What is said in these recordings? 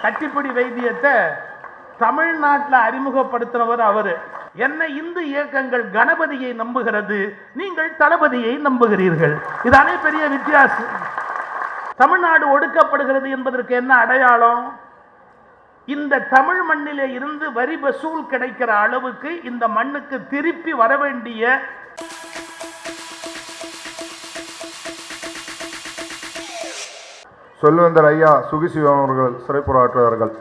கட்டிப்பிடி வைத்தியத்தை தமிழ்நாட்டில் அறிமுகப்படுத்தினவர் அவரு. என்ன இந்து இயக்கங்கள் கணபதியை நம்புகிறது, நீங்கள் தளபதியை நம்புகிறீர்கள். இதானே பெரிய வித்தியாசம். தமிழ்நாடு ஒடுக்கப்படுகிறது என்பதற்கு என்ன அடையாளம்? இந்த தமிழ் மண்ணிலே இருந்து வரி வசூல் கிடைக்கிற அளவுக்கு இந்த மண்ணுக்கு திருப்பி வர வேண்டிய சொல்லுவேந்தர் ஐயா சுகிசிவம் அவர்கள் சிறைப்புறாற்றுவார்கள்.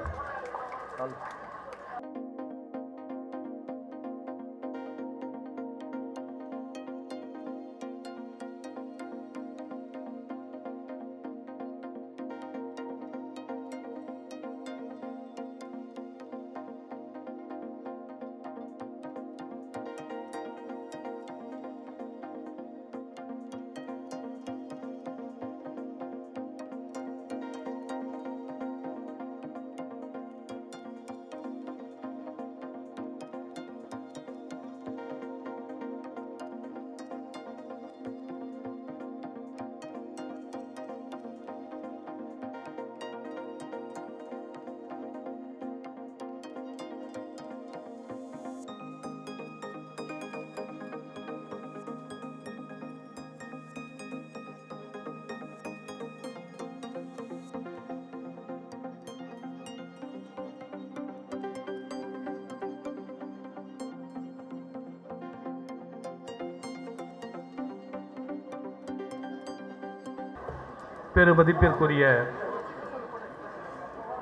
பெருமதிப்பிற்குரிய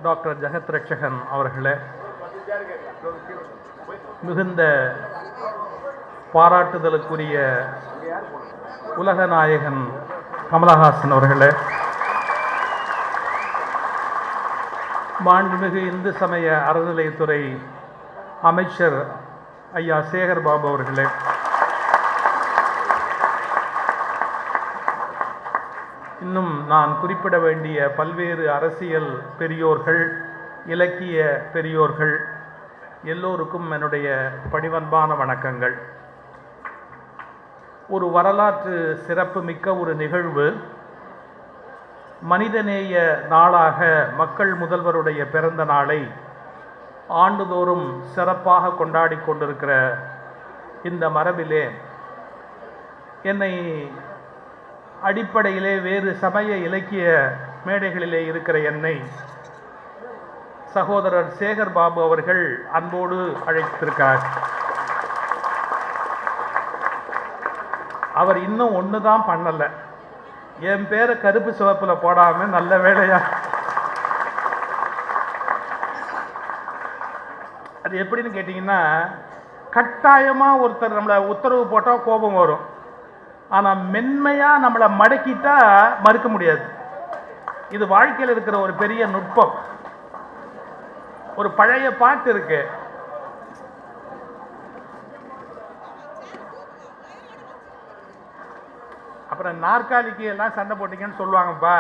டாக்டர் ஜெகத் ரட்சகன் அவர்களே, மிகுந்த பாராட்டுதலுக்குரிய உலக நாயகன் கமலஹாசன் அவர்களே, மாண்புமிகு இந்து சமய அறநிலையத்துறை அமைச்சர் ஐயா சேகர் பாபு அவர்களே, இன்னும் நான் குறிப்பிட வேண்டிய பல்வேறு அரசியல் பெரியோர்கள், இலக்கிய பெரியோர்கள் எல்லோருக்கும் என்னுடைய பணிவன்பான வணக்கங்கள். ஒரு வரலாற்று சிறப்பு மிக்க ஒரு நிகழ்வு. மனிதநேய நாளாக மக்கள் முதல்வருடைய பிறந்த நாளை ஆண்டுதோறும் சிறப்பாக கொண்டாடி கொண்டிருக்கிற இந்த மரபிலே என்னை அடிப்படையிலே வேறு சமய இலக்கிய மேடைகளிலே இருக்கிற என்னை சகோதரர் சேகர் பாபு அவர்கள் அன்போடு அழைத்திருக்கார். அவர் இன்னும் ஒன்று தான் பண்ணலை, என் பேரை கருப்பு சிவப்பில் போடாமல் நல்ல வேலையா. அது எப்படின்னு கேட்டிங்கன்னா, கட்டாயமாக ஒருத்தர் நம்மளை உத்தரவு போட்டால் கோபம் வரும், ஆனால் மென்மையாக நம்மளை மடக்கிட்டா மறுக்க முடியாது. இது வாழ்க்கையில் இருக்கிற ஒரு பெரிய நுட்பம். ஒரு பழைய பாட்டு இருக்கு, அப்புறம் நாற்காலிக்கு எல்லாம் சண்டை போட்டீங்கன்னு சொல்லுவாங்கப்பா.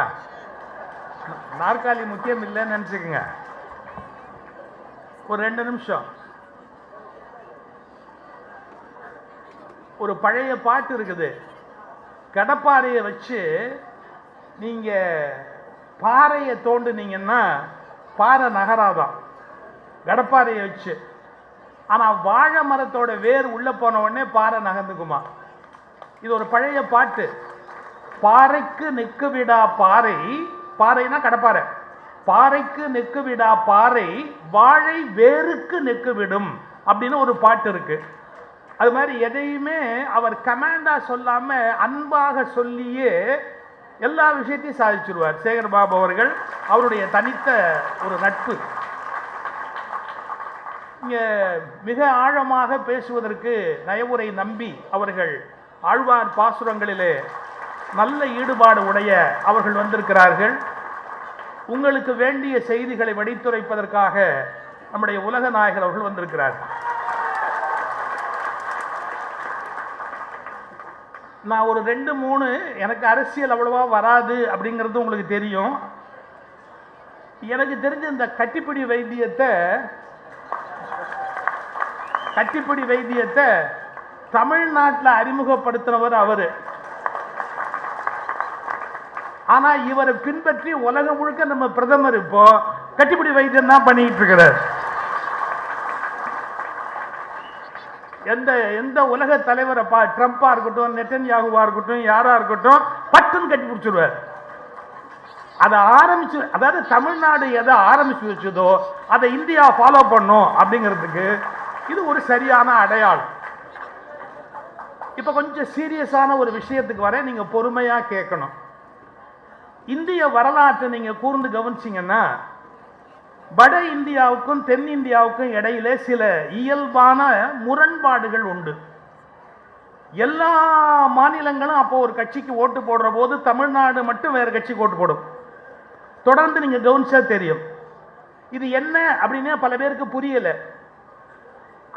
நாற்காலி முக்கியம் இல்லைன்னு நினச்சிக்கோங்க. ஒரு 2 நிமிஷம். ஒரு பழைய பாட்டு இருக்குது, கடப்பாறையை வச்சு நீங்கள் பாறையை தோண்டுனீங்கன்னா பாறை நகராதான், கடப்பாறையை வச்சு. ஆனால் வாழை மரத்தோட வேர் உள்ளே போன உடனே பாறை நகர்ந்துக்குமா. இது ஒரு பழைய பாட்டு. பாறைக்கு நிற்கு விடா பாறை, பாறைனா கடப்பாறை, பாறைக்கு நிற்கு விடா பாறை வாழை வேருக்கு நிற்கு விடும் அப்படின்னு ஒரு பாட்டு இருக்கு. அது மாதிரி எதையுமே அவர் கமாண்டாக சொல்லாமல் அன்பாக சொல்லியே எல்லா விஷயத்தையும் சாதிச்சிருவார் சேகர் பாபு அவர்கள். அவருடைய தனித்த ஒரு நட்பு. இங்கே மிக ஆழமாக பேசுவதற்கு நயவுரை நம்பி அவர்கள் ஆழ்வார் பாசுரங்களிலே நல்ல ஈடுபாடு உடைய அவர்கள் வந்திருக்கிறார்கள். உங்களுக்கு வேண்டிய செய்திகளை வடித்துரைப்பதற்காக நம்முடைய உலக நாயகர் அவர்கள் வந்திருக்கிறார்கள். நான் ஒரு 2-3 எனக்கு அரசியல் அவ்வளவா வராது அப்படிங்கிறது உங்களுக்கு தெரியும். எனக்கு தெரிஞ்ச இந்த கட்டிப்பிடி வைத்தியத்தை தமிழ்நாட்டில் அறிமுகப்படுத்தினவர் அவரு. ஆனா இவரை பின்பற்றி உலகம் முழுக்க நம்ம பிரதமர் இப்போ கட்டிப்பிடி வைத்தியம் தான் பண்ணிட்டு இருக்கிறார். எந்த உலக தலைவரை ட்ரம்பா இருக்கட்டும், நெட்டன்யாகுவா இருக்கட்டும், யாரா இருக்கட்டும், பட்டுன்னு கட்டி பிடிச்சிருவார். அதை ஆரம்பிச்சு, அதாவது தமிழ்நாடு எதை ஆரம்பிச்சு வச்சதோ அதை இந்தியா ஃபாலோ பண்ணும் அப்படிங்கிறதுக்கு இது ஒரு சரியான அடையாளம். இப்ப கொஞ்சம் சீரியஸான ஒரு விஷயத்துக்கு வர நீங்க பொறுமையா கேட்கணும். இந்திய வரலாற்றை நீங்க கூர்ந்து கவனிச்சீங்கன்னா, வட இந்தியாவுக்கும் தென் இந்தியாவுக்கும் இடையிலே சில இயல்பான முரண்பாடுகள் உண்டு. எல்லா மாநிலங்களும் அப்போ ஒரு கட்சிக்கு ஓட்டு போடுற போது தமிழ்நாடு மட்டும் வேற கட்சிக்கு ஓட்டு போடும். தொடர்ந்து நீங்க கவனிச்சா தெரியும். இது என்ன அப்படின்னு பல பேருக்கு புரியல.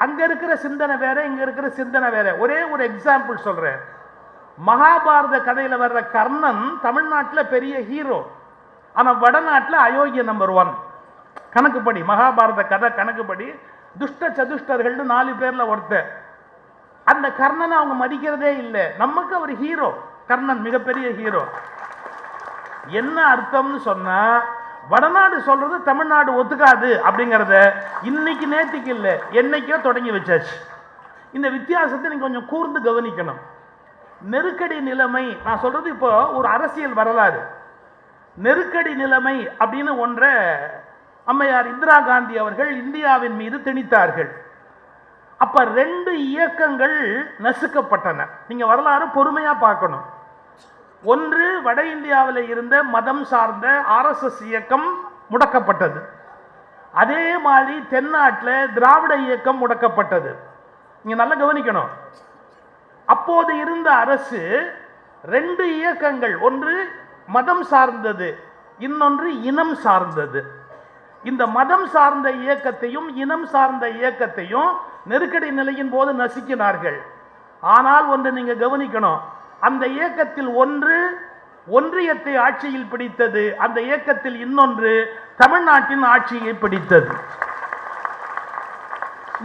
அங்க இருக்கிற சிந்தனை வேற, இங்க இருக்கிற சிந்தனை வேற. ஒரே ஒரு எக்ஸாம்பிள் சொல்றேன். மகாபாரத கதையில வர்ற கர்ணன் தமிழ்நாட்டில் பெரிய ஹீரோ, ஆனா வடநாட்டில் அயோக்கிய நம்பர் 1 கணக்குப்படி. மகாபாரத கதை கணக்குப்படி துஷ்ட சதுஷ்டர்கள் 4 பேர்ல ஒருத்தர். அந்த கர்ணனை அவங்க மதிக்கிறதே இல்லை. நமக்கு அவர் ஹீரோ, கர்ணன் மிகப்பெரிய ஹீரோ. என்ன அர்த்தம்னு சொன்னா, வடநாடு சொல்றது தமிழ்நாடு ஒத்துக்காது அப்படிங்கறத இன்னைக்கு நேற்றுக்கு இல்லை, என்னைக்கோ தொடங்கி வச்சாச்சு. இந்த வித்தியாசத்தை நீங்க கொஞ்சம் கூர்ந்து கவனிக்கணும். நெருக்கடி நிலைமை, நான் சொல்றது இப்போ ஒரு அரசியல் வரலாறு. நெருக்கடி நிலைமை அப்படின்னு ஒன்றை அம்மையார் இந்திரா காந்தி அவர்கள் இந்தியாவின் மீது திணித்தார்கள். அப்ப 2 இயக்கங்கள் நசுக்கப்பட்டன. நீங்க வரலாறு பொறுமையா பார்க்கணும். ஒன்று, வட இந்தியாவில் இருந்த மதம் சார்ந்த RSS இயக்கம் முடக்கப்பட்டது. அதே மாதிரி தென்னாட்டில் திராவிட இயக்கம் முடக்கப்பட்டது. நீங்க நல்லா கவனிக்கணும். அப்போது இருந்த அரசு 2 இயக்கங்கள், ஒன்று மதம் சார்ந்தது, இன்னொன்று இனம் சார்ந்தது. இந்த மதம் சார்ந்த இயக்கத்தையும் இனம் சார்ந்த இயக்கத்தையும் நெருக்கடி நிலையின் போது நசுக்கினார்கள். ஆனால் ஒன்று நீங்க கவனிக்கணும், அந்த இயக்கத்தில் ஒன்று ஒன்றியத்தை ஆட்சியில் பிடித்தது, அந்த இயக்கத்தில் இன்னொன்று தமிழ்நாட்டின் ஆட்சியை பிடித்தது.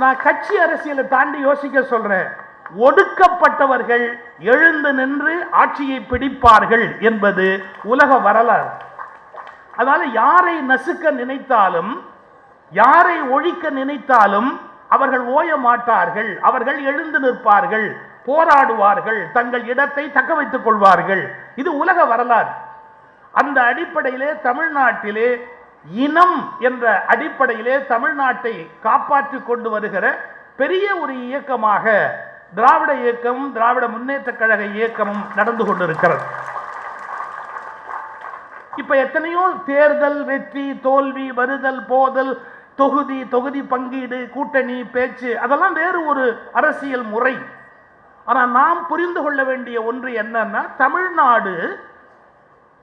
நான் கட்சி அரசியலை தாண்டி யோசிக்க சொல்றேன். ஒடுக்கப்பட்டவர்கள் எழுந்து நின்று ஆட்சியை பிடிப்பார்கள் என்பது உலக வரலாறு. அதனால யாரை நசுக்க நினைத்தாலும், யாரை ஒழிக்க நினைத்தாலும் அவர்கள் ஓய மாட்டார்கள். அவர்கள் எழுந்து நிற்பார்கள், போராடுவார்கள், தங்கள் இடத்தை தக்க வைத்துக் கொள்வார்கள். இது உலக வரலாறு. அந்த அடிப்படையிலே தமிழ்நாட்டிலே இனம் என்ற அடிப்படையிலே தமிழ்நாட்டை காப்பாற்றி கொண்டு வருகிற பெரிய ஒரு இயக்கமாக திராவிட இயக்கமும் திராவிட முன்னேற்ற கழக இயக்கமும் நடந்து கொண்டிருக்கிறது. இப்ப எத்தனையோ தேர்தல் வெற்றி தோல்வி, வருதல் போதல், தொகுதி பங்கீடு, கூட்டணி பேச்சு, அதெல்லாம் வேறு ஒரு அரசியல் முறை. ஆனால் நாம் புரிந்து கொள்ள வேண்டிய ஒன்று என்னன்னா,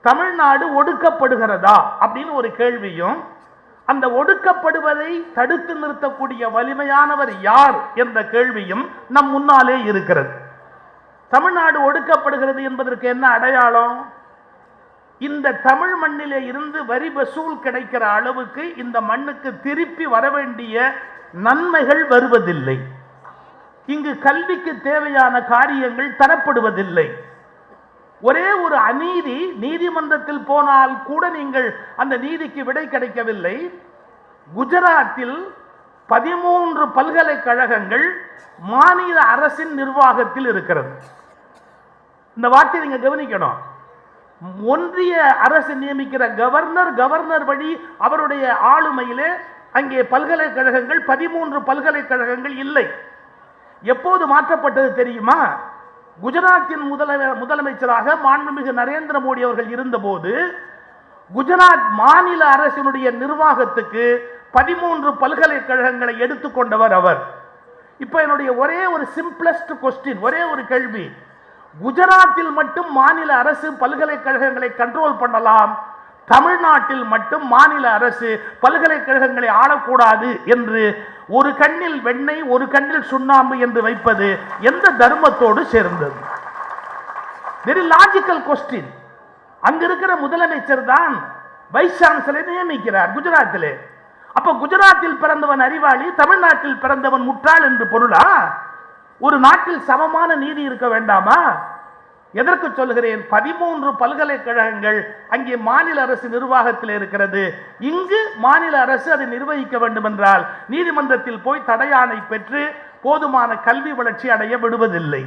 தமிழ்நாடு ஒடுக்கப்படுகிறதா அப்படின்னு ஒரு கேள்வியும், அந்த ஒடுக்கப்படுவதை தடுத்து நிறுத்தக்கூடிய வலிமையானவர் யார் என்ற கேள்வியும் நம் முன்னாலே இருக்கிறது. தமிழ்நாடு ஒடுக்கப்படுகிறது என்பதற்கு என்ன அடையாளம்? இந்த தமிழ் மண்ணிலே இருந்து வரி வசூல் கிடைக்கிற அளவுக்கு இந்த மண்ணுக்கு திருப்பி வர வேண்டிய நன்மைகள் வருவதில்லை. இங்கு கல்விக்கு தேவையான காரியங்கள் தரப்படுவதில்லை. ஒரே ஒரு அநீதி, நீதிமன்றத்தில் போனால் கூட நீங்கள் அந்த நீதிக்கு விடை கிடைக்கவில்லை. குஜராத்தில் 13 பல்கலைக்கழகங்கள் மாநில அரசின் நிர்வாகத்தில் இருக்கிறது. இந்த வார்த்தை நீங்க கவனிக்கணும். ஒன்றிய அரசு நியமிக்கிற கவர்னர் வழி அவருடைய ஆளுமையிலே அங்கே பல்கலைக்கழகங்கள் 13 பல்கலைக்கழகங்கள் இல்லை. எப்போது மாற்றப்பட்டது தெரியுமா? குஜராத்தின் முதலமைச்சராக மாண்புமிகு நரேந்திர மோடி அவர்கள் இருந்தபோது குஜராத் மாநில அரசினுடைய நிர்வாகத்துக்கு 13 பல்கலைக்கழகங்களை எடுத்துக்கொண்டவர் அவர். இப்ப என்னுடைய ஒரே ஒரு சிம்பிளஸ்ட் கொஸ்டின், ஒரே ஒரு கேள்வி, குஜராத்தில் மட்டும் மாநில அரசு பல்கலைக்கழகங்களை கண்ட்ரோல் பண்ணலாம், தமிழ்நாட்டில் மட்டும் மாநில அரசு பல்கலைக்கழகங்களை ஆளக்கூடாது என்று ஒரு கண்ணில் வெண்ணெய் ஒரு கண்ணில் சுண்ணாம்பு என்று வைப்பது எந்த தர்மத்தோடு சேர்ந்தது? Very logical question. அங்க இருக்கிற முதலமைச்சர் தான் வைஸ் சான்சலரை நியமிக்கிறார் குஜராத்திலே. அப்ப குஜராத்தில் பிறந்தவன் அறிவாளி, தமிழ்நாட்டில் பிறந்தவன் முட்டாள் என்று பொருளா? ஒரு நாட்டில் சமமான நீதி இருக்க வேண்டாமா? எதற்கு சொல்கிறேன்? 13 பல்கலைக்கழகங்கள் அங்கே மாநில அரசு நிர்வாகத்தில் இருக்கிறது. இங்கு மாநில அரசு அதை நிர்வகிக்க வேண்டும் என்றால் நீதிமன்றத்தில் போய் தடையாணை பெற்று போதுமான கல்வி வளர்ச்சி அடைய விடுவதில்லை.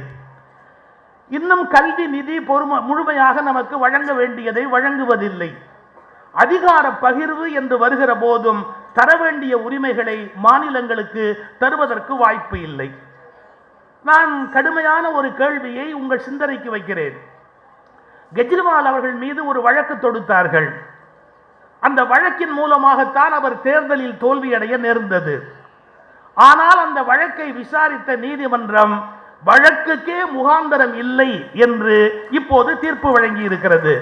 இன்னும் கல்வி நிதி முழுமையாக நமக்கு வழங்க வேண்டியதை வழங்குவதில்லை. அதிகார பகிர்வு என்று வருகிற போதும் தர வேண்டிய உரிமைகளை மாநிலங்களுக்கு தருவதற்கு வாய்ப்பு இல்லை. நான் கடுமையான ஒரு கேள்வியை உங்கள் சிந்தனைக்கு வைக்கிறேன். கெஜ்ரிவால் அவர்கள் மீது ஒரு வழக்கு தொடுத்தார்கள். அந்த வழக்கின் மூலமாகத்தான் அவர் தேர்தலில் தோல்வியடைய நேர்ந்தது. ஆனால் அந்த வழக்கை விசாரித்த நீதிமன்றம் வழக்குக்கே முகாந்தரம் இல்லை என்று இப்போது தீர்ப்பு வழங்கி இருக்கிறது.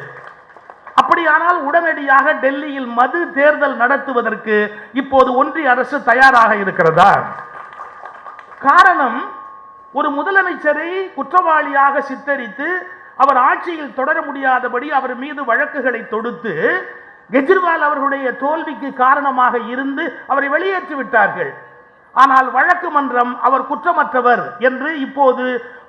அப்படியானால் உடனடியாக டெல்லியில் மது தேர்தல் நடத்துவதற்கு இப்போது ஒன்றிய அரசு தயாராக இருக்கிறதா? காரணம், ஒரு முதலமைச்சரை குற்றவாளியாக சித்தரித்து அவர் ஆட்சியில் தொடர முடியாதபடி அவர் மீது வழக்குகளை தொடுத்து கெஜ்ரிவால் அவர்களுடைய தோல்விக்கு காரணமாக இருந்து அவரை வெளியேற்றி விட்டார்கள். ஆனால் வழக்கு மன்றம் அவர் குற்றமற்றவர் என்று இப்போது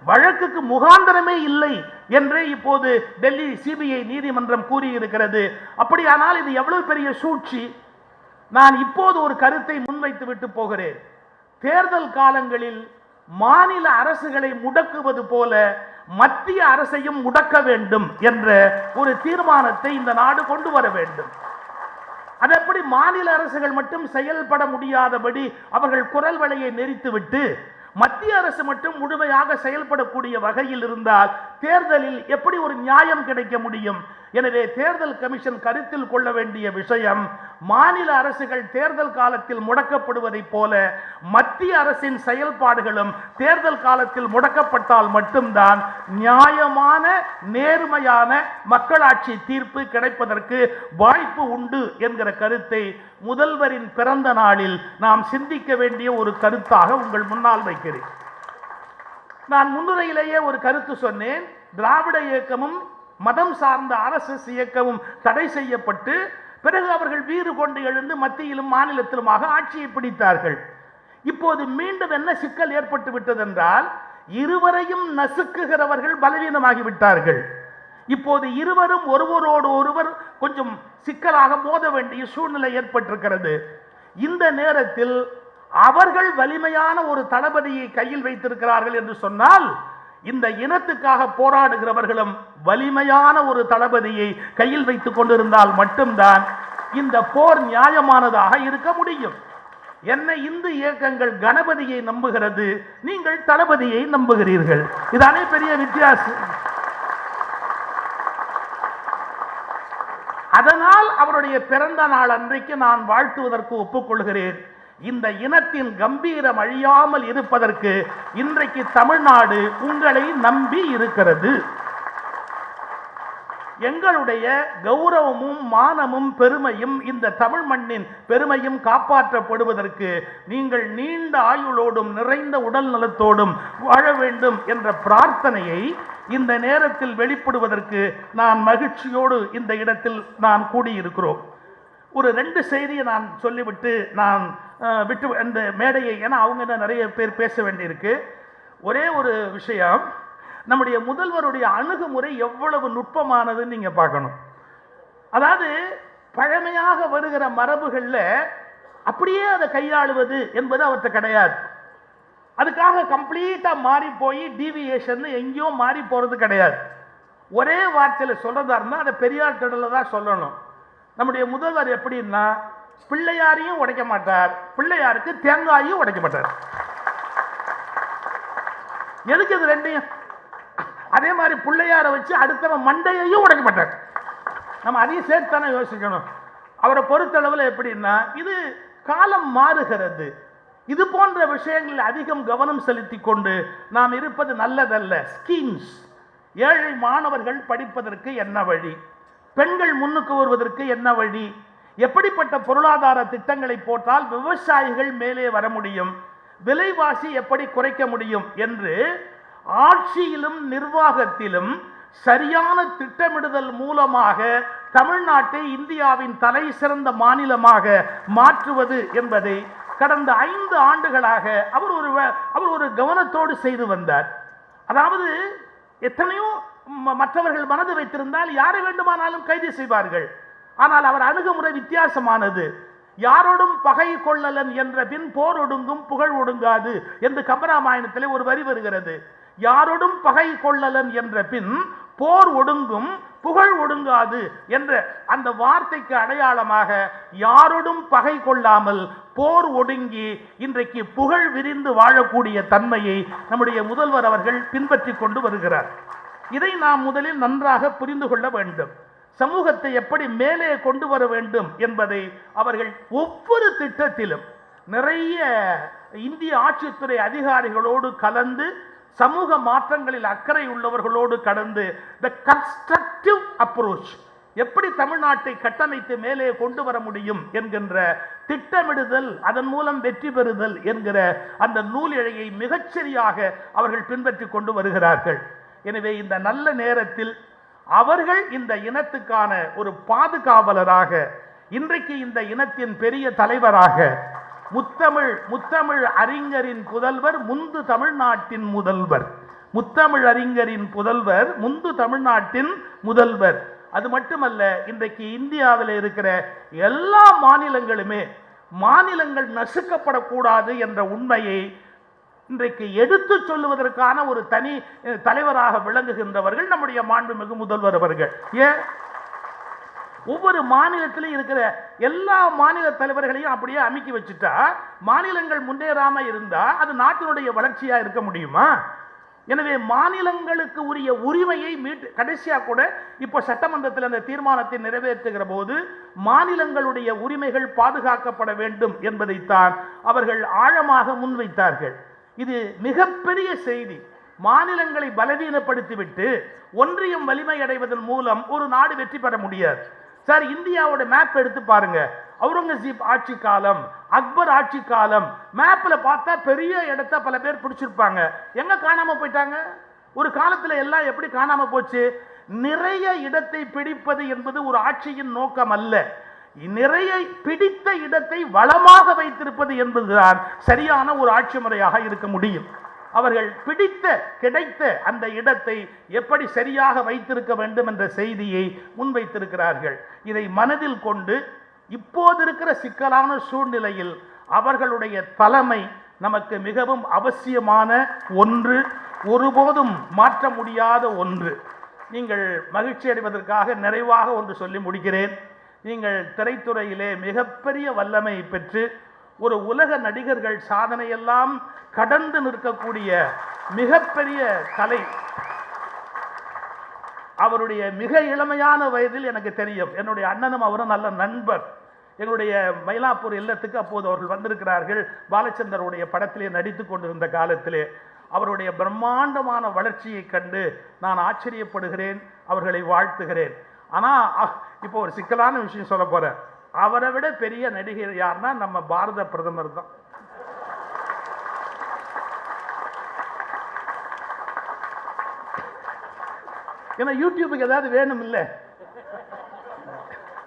வழக்குக்கு முகாந்தரமே இல்லை என்று இப்போது டெல்லி சிபிஐ நீதிமன்றம் கூறியிருக்கிறது. அப்படியானால் இது எவ்வளவு பெரிய சூழ்ச்சி! நான் இப்போது ஒரு கருத்தை முன்வைத்து விட்டு போகிறேன். தேர்தல் காலங்களில் மாநில அரசுகளை முடக்குவது போல மத்திய அரசையும் முடக்க வேண்டும் என்ற ஒரு தீர்மானத்தை இந்த நாடு கொண்டு வர வேண்டும். அது எப்படி மாநில அரசுகள் மட்டும் செயல்பட முடியாதபடி அவர்கள் குரல் வலையை நெரித்துவிட்டு மத்திய அரசு மட்டும் முழுமையாக செயல்படக்கூடிய வகையில் இருந்தால் தேர்தலில் எப்படி ஒரு நியாயம் கிடைக்க முடியும்? எனவே தேர்தல் கமிஷன் கருத்தில் கொள்ள வேண்டிய விஷயம், மாநில அரசுகள் தேர்தல் காலத்தில் முடக்கப்படுவதைப் போல மத்திய அரசின் செயல்பாடுகளும் தேர்தல் காலத்தில் முடக்கப்பட்டால் மட்டும்தான் நியாயமான நேர்மையான மக்களாட்சி தீர்ப்பு கிடைப்பதற்கு வாய்ப்பு உண்டு என்கிற கருத்தை முதல்வரின் பிறந்த நாளில் நாம் சிந்திக்க வேண்டிய ஒரு கருத்தாக உங்கள் முன்னால் வைக்கிறேன். நான் முன்னுரையிலேயே ஒரு கருத்து சொன்னேன். திராவிட இயக்கமும் மதம் சார்ந்த RSS இயக்கமும் தடை செய்யப்பட்டு பிறகு அவர்கள் வீறு கொண்டு எழுந்து மத்தியிலும் மாநிலத்திலுமாக ஆட்சியை பிடித்தார்கள். இப்போது மீண்டும் என்ன சிக்கல் ஏற்பட்டு விட்டது என்றால், இருவரையும் நசுக்குகிறவர்கள் பலவீனமாகிவிட்டார்கள். இப்போது இருவரும் ஒருவரோடு ஒருவர் கொஞ்சம் சிக்கலாக மோத வேண்டிய சூழ்நிலை ஏற்பட்டிருக்கிறது. இந்த நேரத்தில் அவர்கள் வலிமையான ஒரு தளபதியை கையில் வைத்திருக்கிறார்கள் என்று சொன்னால், இந்த இனத்துக்காக போராடுகிறவர்களும் வலிமையான ஒரு தளபதியை கையில் வைத்துக் கொண்டிருந்தால் மட்டும்தான் இந்த போர் நியாயமானதாக இருக்க முடியும். என்ன இந்து இயக்கங்கள் கணபதியை நம்புகிறது, நீங்கள் தளபதியை நம்புகிறீர்கள். இதானே பெரிய வித்தியாசம். அதனால் அவருடைய பிறந்த நாள் அன்றைக்கு நான் வாழ்த்துவதற்கு ஒப்புக்கொள்கிறேன். இந்த இனத்தின் கம்பீரம் அழியாமல் இருப்பதற்கு இன்றைக்கு தமிழ்நாடு உங்களை நம்பி இருக்கிறது. எங்களுடைய கௌரவமும் மானமும் பெருமையும் இந்த தமிழ் மண்ணின் பெருமையும் காப்பாற்றப்படுவதற்கு நீங்கள் நீண்ட ஆயுளோடும் நிறைந்த உடல் நலத்தோடும் வாழ வேண்டும் என்ற பிரார்த்தனையை இந்த நேரத்தில் வெளிப்படுவதற்கு நான் மகிழ்ச்சியோடு இந்த இடத்தில் நாம் கூடியிருக்கிறோம். ஒரு 2 செய்தியை நான் சொல்லிவிட்டு நான் விட்டு அந்த மேடையை, ஏன்னா அவங்க நிறைய பேர் பேச வேண்டியிருக்கு. ஒரே ஒரு விஷயம், நம்முடைய முதல்வருடைய அணுகுமுறை எவ்வளவு நுட்பமானதுன்னு நீங்க பார்க்கணும். அதாவது பழமையாக வருகிற மரபுகளில் அப்படியே அதை கையாளுவது என்பது அவர்கிட்ட கிடையாது. அதுக்காக கம்ப்ளீட்டா மாறி போய் டீவியேஷன் எங்கேயோ மாறி போறது கிடையாது. ஒரே வார்த்தையில் சொல்றதா இருந்தால் அதை பெரியார் திடல தான் சொல்லணும். நம்முடைய முதல்வர் எப்படின்னா, பிள்ளையாரையும் உடைக்க மாட்டார், பிள்ளையாருக்கு தேங்காயும் உடைக்க மாட்டார். எதுக்கு இது ரெண்டையும்? அதே மாதிரி பிள்ளையாரை வச்சு அடுத்தவன் மண்டையையும் உடைக்க மாட்டார். நம்ம அதையும் சேர்த்தானே யோசிக்கணும். அவரை பொறுத்தளவில் எப்படின்னா, இது காலம் மாறுகிறது. இது போன்ற விஷயங்களில் அதிகம் கவனம் செலுத்தி கொண்டு நாம் இருப்பது நல்லதல்ல. ஸ்கீம்ஸ், ஏழை மாணவர்கள் படிப்பதற்கு என்ன வழி, பெண்கள் முன்னுக்கு வருவதற்கு என்ன வழி, எப்படிப்பட்ட பொருளாதார திட்டங்களை போட்டால் விவசாயிகள் மேலே வர முடியும், விலைவாசி எப்படி குறைக்க முடியும் என்று ஆட்சியிலும் நிர்வாகத்திலும் சரியான திட்டமிடுதல் மூலமாக தமிழ்நாட்டை இந்தியாவின் தலை சிறந்த மாநிலமாக மாற்றுவது என்பதை கடந்த 5 ஆண்டுகளாக அவர் ஒரு கவனத்தோடு செய்து வந்தார். அதாவது எத்தனையோ மற்றவர்கள் மனது வைத்திருந்தால் யாரை வேண்டுமானாலும் கைது செய்வார்கள். ஆனால் அவர் அணுகுமுறை வித்தியாசமானது. யாரோடும் பகை கொள்ளலன் என்ற பின் போர் ஒடுங்கும் புகழ் ஒடுங்காது என்று கம்பராமாயணத்திலே ஒரு வரி வருகிறது. யாரோடும் பகை கொள்ளலன் என்ற பின் போர் ஒடுங்கும் புகழ் ஒடுங்காது என்ற அந்த வார்த்தைக்கு அடையாளமாக யாரோடும் பகை கொள்ளாமல் போர் ஒடுங்கி இன்றைக்கு புகழ் விரிந்து வாழக்கூடிய தன்மையை நம்முடைய முதல்வர் அவர்கள் பின்பற்றி கொண்டு வருகிறார். இதை நாம் முதலில் நன்றாக புரிந்து கொள்ள வேண்டும். சமூகத்தை எப்படி மேலே கொண்டு வர வேண்டும் என்பதை அவர்கள் ஒவ்வொரு திட்டத்திலும் நிறைய இந்திய ஆட்சித்துறை அதிகாரிகளோடு கலந்து, சமூக மாற்றங்களில் அக்கறை உள்ளவர்களோடு கடந்து, த கன்ஸ்ட்ரக்டிவ் அப்ரோச், எப்படி தமிழ்நாட்டை கட்டமைத்து மேலே கொண்டு வர முடியும் என்கின்ற திட்டமிடுதல், அதன் மூலம் வெற்றி பெறுதல் என்கிற அந்த நூல் இழையை மிகச்சரியாக அவர்கள் பின்பற்றி கொண்டு வருகிறார்கள். எனவே இந்த நல்ல நேரத்தில் அவர்கள் இந்த இனத்துக்கான ஒரு பாதுகாவலராக, இன்றைக்கு இந்த இனத்தின் பெரிய தலைவராக, முத்தமிழ் அறிஞரின் புதல்வர் முந்து தமிழ்நாட்டின் முதல்வர், முத்தமிழ் அறிஞரின் புதல்வர் முந்து தமிழ்நாட்டின் முதல்வர். அது மட்டுமல்ல, இன்றைக்கு இந்தியாவில் இருக்கிற எல்லா மாநிலங்களுமே மாநிலங்கள் நசுக்கப்படக்கூடாது என்ற உண்மையை இன்றைக்கு எடுத்து சொல்லுவதற்கான ஒரு தனி தலைவராக விளங்குகின்றவர்கள் நம்முடைய மாண்புமிகு முதல்வர் அவர்கள். ஏன் ஒவ்வொரு மாநிலத்திலும் இருக்கிற எல்லா மாநில தலைவர்களையும் அப்படியே அமுக்கி வச்சுட்டா, மாநிலங்கள் முன்னேறாம இருந்தா அது நாட்டினுடைய வளர்ச்சியா இருக்க முடியுமா? எனவே மாநிலங்களுக்கு உரிய உரிமையை கடைசியா கூட இப்போ சட்டமன்றத்தில் அந்த தீர்மானத்தை நிறைவேற்றுகிற போது மாநிலங்களுடைய உரிமைகள் பாதுகாக்கப்பட வேண்டும் என்பதைத்தான் அவர்கள் ஆழமாக முன்வைத்தார்கள். இது மிகப்பெரிய செய்தி. மாநிலங்களை பலவீனப்படுத்திவிட்டு ஒன்றியம் வலிமை அடைவதன் மூலம் ஒரு நாடு வெற்றி பெற முடியாது. சார், இந்தியாவோட மேப் எடுத்து பாருங்க. அவுரங்கசீப் ஆட்சி காலம், அக்பர் ஆட்சி காலம், மேப்ல பார்த்தா பெரிய இடத்த பல பேர் பிடிச்சிருப்பாங்க. எங்க காணாம போயிட்டாங்க? ஒரு காலத்துல எல்லாம் எப்படி காணாம போச்சு? நிறைய இடத்தை பிடிப்பது என்பது ஒரு ஆட்சியின் நோக்கம் அல்ல. நிறைய பிடித்த இடத்தை வளமாக வைத்திருப்பது என்பதுதான் சரியான ஒரு ஆட்சி முறையாக இருக்க முடியும். அவர்கள் கிடைத்த அந்த இடத்தை எப்படி சரியாக வைத்திருக்க வேண்டும் என்ற செய்தியை முன்வைத்திருக்கிறார்கள். இதை மனதில் கொண்டு இப்போது இருக்கிற சிக்கலான சூழ்நிலையில் அவர்களுடைய தலைமை நமக்கு மிகவும் அவசியமான ஒன்று, ஒருபோதும் மாற்ற முடியாத ஒன்று. நீங்கள் மகிழ்ச்சி அடைவதற்காக நிறைவாக ஒன்று சொல்லி முடிக்கிறேன். நீங்கள் திரைத்துறையிலே மிகப்பெரிய வல்லமை பெற்று ஒரு உலக நடிகர்கள் சாதனையெல்லாம் கடந்து நிற்கக்கூடிய மிகப்பெரிய கலை. அவருடைய மிக இளமையான வயதில் எனக்கு தெரியும், என்னுடைய அண்ணனும் அவரும் நல்ல நண்பர். எங்களுடைய மயிலாப்பூர் இல்லத்துக்கு அப்போது அவர்கள் வந்திருக்கிறார்கள். பாலச்சந்தருடைய படத்திலே நடித்து கொண்டிருந்த காலத்திலே அவருடைய பிரம்மாண்டமான வளர்ச்சியை கண்டு நான் ஆச்சரியப்படுகிறேன், அவர்களை வாழ்த்துகிறேன். ஆனால் இப்போ ஒரு சிக்கலான விஷயம் சொல்ல போறேன். அவரை விட பெரிய நடிகர் யாருன்னா நம்ம பாரத பிரதமர் தான். ஏன்னா யூடியூபுக்கு ஏதாவது வேணும் இல்லை,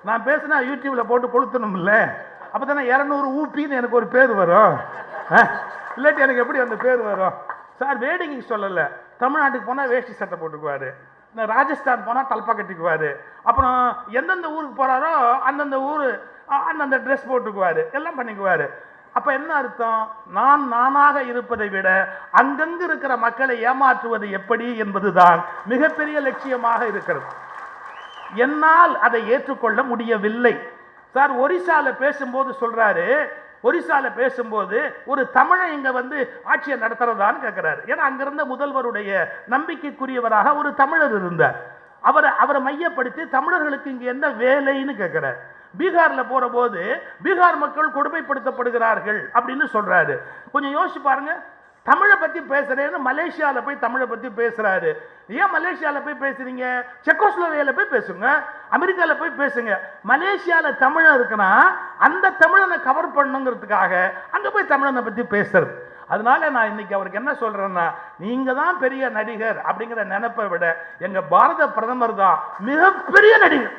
நான் பேசினா யூடியூப்ல போட்டு கொளுத்தணும் இல்லை, அப்பதானே 200 ஊப்பின்னு எனக்கு ஒரு பேர் வரும். இல்லாட்டி எனக்கு எப்படி அந்த பேர் வரும்? சார் வேடிக்கை சொல்லலை. தமிழ்நாட்டுக்கு போனால் வேஷ்டி சட்டை போட்டுக்குவாரு, ராஜஸ்தான் போனால் தல்பா கட்டிக்குவாரு, அப்புறம் எந்தெந்த ஊருக்கு போறாரோ அந்தந்த ஊர் அந்தந்த ட்ரெஸ் போட்டுக்குவாரு, எல்லாம் பண்ணிக்குவாரு. அப்ப என்ன அர்த்தம்? நானாக இருப்பதை விட அங்கங்கு இருக்கிற மக்களை ஏமாற்றுவது எப்படி என்பதுதான் மிகப்பெரிய லட்சியமாக இருக்கிறது. என்னால் அதை ஏற்றுக்கொள்ள முடியவில்லை. சார் ஒரிசால பேசும்போது சொல்றாரு, ஒரிசால பேசும்போது ஒரு தமிழை இங்க ஆட்சியை நடத்துறதான்னு கேட்கிறாரு. ஏன்னா அங்கிருந்த முதல்வருடைய நம்பிக்கைக்குரியவராக ஒரு தமிழர் இருந்தார். அவரை மையப்படுத்தி தமிழர்களுக்கு இங்க என்ன வேலைன்னு கேட்கிறார். பீகார்ல போற போது பீகார் மக்கள் கொடுமைப்படுத்தப்படுகிறார்கள் அப்படின்னு சொல்றாரு. கொஞ்சம் யோசிச்சு பாருங்க. தமிழை பத்தி பேசுறேன்னு மலேசியால போய் தமிழை பத்தி பேசுறாரு. ஏன் மலேசியால போய் பேசுறீங்க? செக்கோஸ்லோவேக்கியால போய் பேசுங்க, அமெரிக்கால போய் பேசுங்க. மலேசியால தமிழன் இருக்குன்னா அந்த தமிழனை கவர் பண்ணுங்கிறதுக்காக அங்க போய் தமிழனை பத்தி பேசுறது. அதனால நான் இன்னைக்கு அவருக்கு என்ன சொல்றேன்னா, நீங்க தான் பெரிய நடிகர் அப்படிங்கிற நினைப்பை விட எங்க பாரத பிரதமர் தான் மிகப்பெரிய நடிகர்.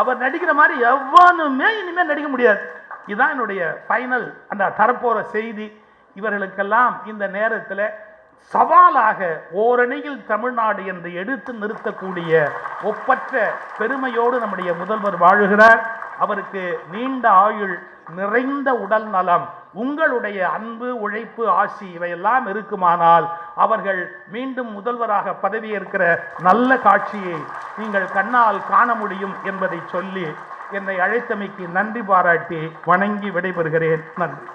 அவர் நடிக்கிற மாதிரி எவனுமே இனிமேல் நடிக்க முடியாது. இதுதான் என்னுடைய ஃபைனல் அந்த தரப்போற செய்தி. இவர்களுக்கெல்லாம் இந்த நேரத்தில் சவாலாக ஓரணியில் தமிழ்நாடு என்று எடுத்து நிறுத்தக்கூடிய ஒப்பற்ற பெருமையோடு நம்முடைய முதல்வர் வாழுகிறார். அவருக்கு நீண்ட ஆயுள், நிறைந்த உடல் நலம், உங்களுடைய அன்பு, உழைப்பு, ஆசி இவையெல்லாம் இருக்குமானால் அவர்கள் மீண்டும் முதல்வராக பதவியேற்கிற நல்ல காட்சியை நீங்கள் கண்ணால் காண முடியும் என்பதை சொல்லி என்னை அழைத்தமைக்கு நன்றி பாராட்டி வணங்கி விடைபெறுகிறேன். நன்றி.